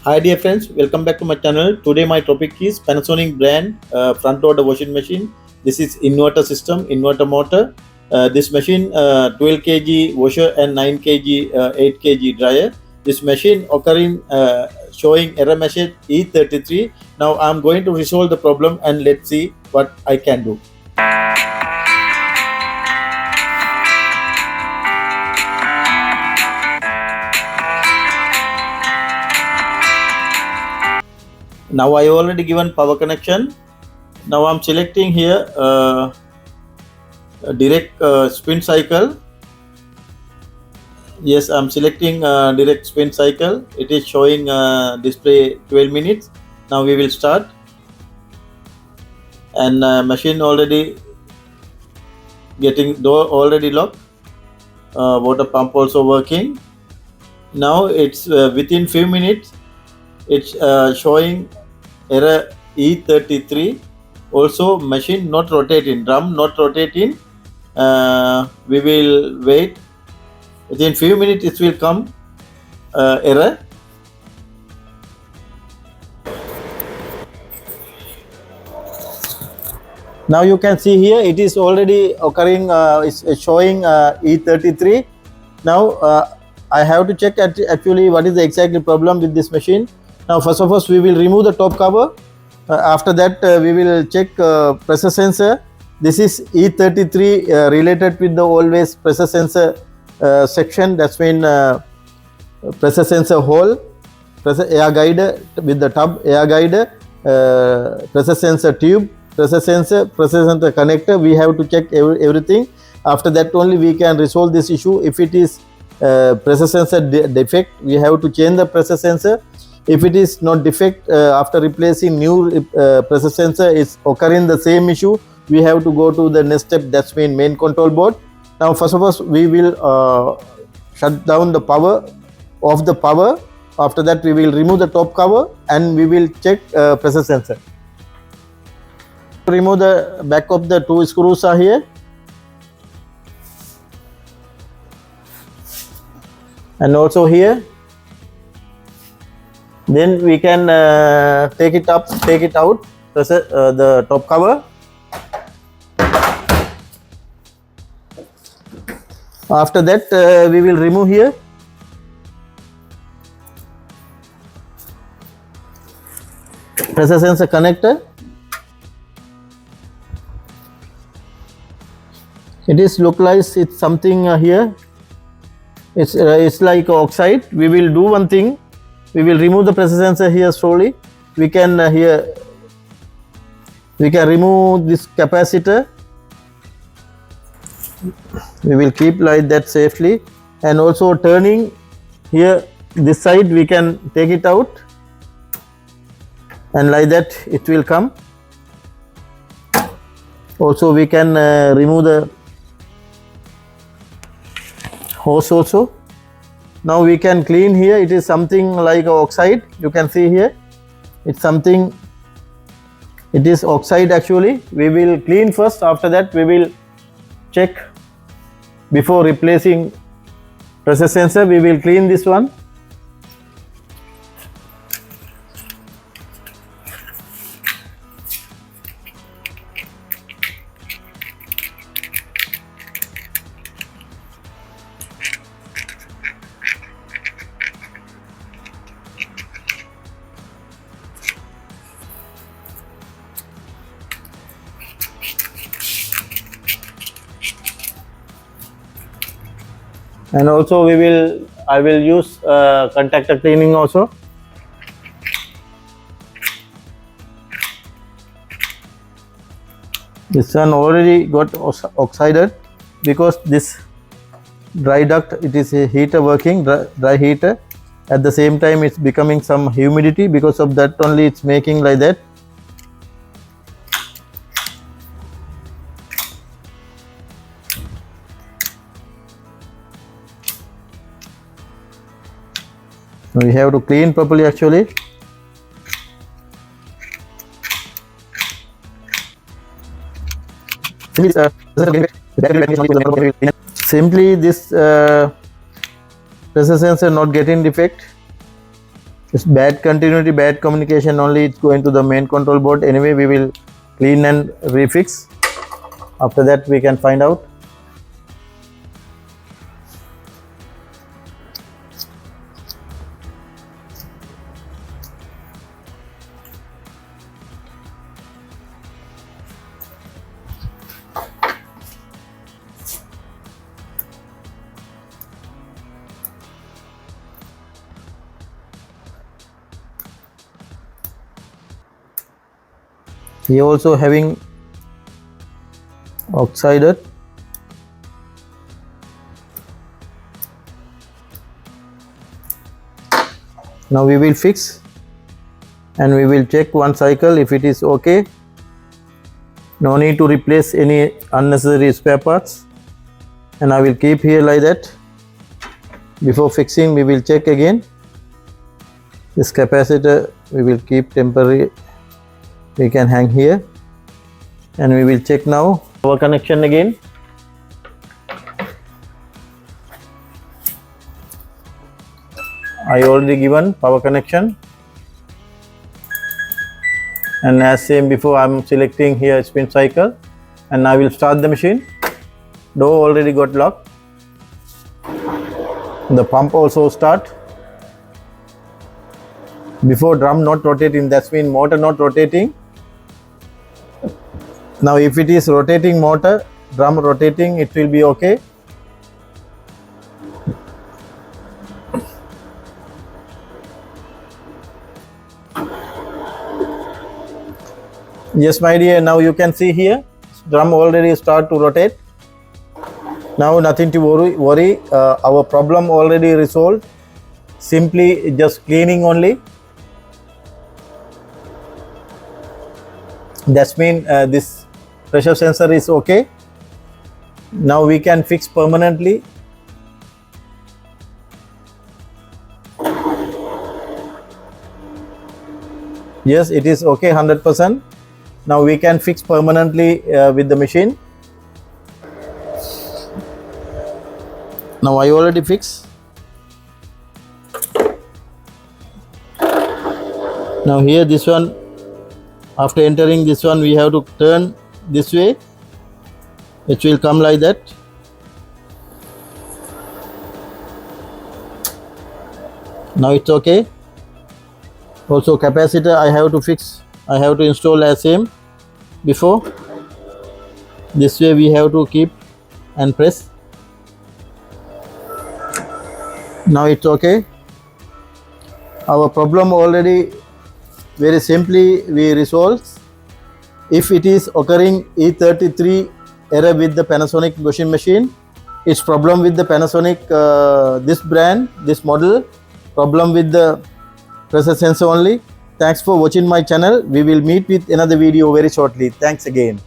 Hi dear friends, welcome back to my channel. Today my topic is Panasonic brand front loader washing machine. This is inverter system, inverter motor. This machine 12 kg washer and 9 kg 8 kg dryer. This machine occurring showing error message E33. Now I am going to resolve the problem and let's see what I can do. Now I already given power connection. Now I'm selecting here a direct spin cycle. Yes, I'm selecting direct spin cycle. It is showing display 12 minutes. Now we will start, and machine already getting door already locked. Water pump also working. Now it's within few minutes. It's showing error E33. Also machine not rotating, drum not rotating. We will wait. Within few minutes it will come error. Now you can see here it is already occurring, it's showing E33. Now I have to check actually what is the exact problem with this machine. Now first of all we will remove the top cover. After that we will check pressure sensor. This is E33 related with the always pressure sensor section. That's mean pressure sensor hole, pressure air guider with the tub air guider, pressure sensor tube, pressure sensor connector. We have to check everything. After that only we can resolve this issue. If it is pressure sensor defect, we have to change the pressure sensor. If it is not defect, after replacing new pressure sensor is occurring the same issue, we have to go to the next step. That's mean main control board. Now first of all we will shut down the power, off the power. After that we will remove the top cover and we will check pressure sensor. Remove the back of the two screws are here, and also here. Then we can take it up, take it out, the top cover. After that we will remove here. Pressure sensor connector. It is look like it's something here. It's like oxide. We will do one thing. We will remove the pressure sensor here slowly. We can here we can remove this capacitor. We will keep like that safely, and also turning here this side we can take it out, and like that it will come. Also we can remove the hose also. Now we can clean here. It is something like oxide. You can see here it's something, it is oxide actually. We will clean first. After that we will check. Before replacing pressure sensor we will clean this one. And also I will use contactor cleaning also. This one already got oxided because this dry duct, it is a heater working, dry heater. At the same time it's becoming some humidity, because of that only it's making like that. We have to clean properly actually. Simply this pressure sensor not getting defect. It's bad continuity, bad communication only. It's going to the main control board. Anyway, we will clean and refix. After that, we can find out. Here also having oxided. Now we will fix and we will check one cycle if it is okay. No need to replace any unnecessary spare parts, and I will keep here like that. Before fixing, we will check again. This capacitor we will keep temporary. We can hang here, and we will check now power connection again. I already given power connection, and as same before, I am selecting here spin cycle, and I will start the machine. Door already got locked. The pump also start. Before drum not rotating, that means motor not rotating. Now if it is rotating motor, drum rotating, it will be okay. Yes, my dear, now you can see here, drum already start to rotate. Now nothing to worry. Our problem already resolved. Simply just cleaning only. That means this pressure sensor is okay. Now we can fix permanently. Yes, it is okay 100%. Now we can fix permanently with the machine. Now I already fixed. Now here this one, after entering this one, we have to turn this way. It will come like that. Now it's okay. Also capacitor I have to fix. I have to install as same before. This way we have to keep and press. Now it's okay. Our problem already very simply we resolve. If it is occurring E33 error with the Panasonic washing machine, it's problem with the Panasonic this brand, this model, problem with the pressure sensor only. Thanks for watching my channel. We will meet with another video very shortly. Thanks again.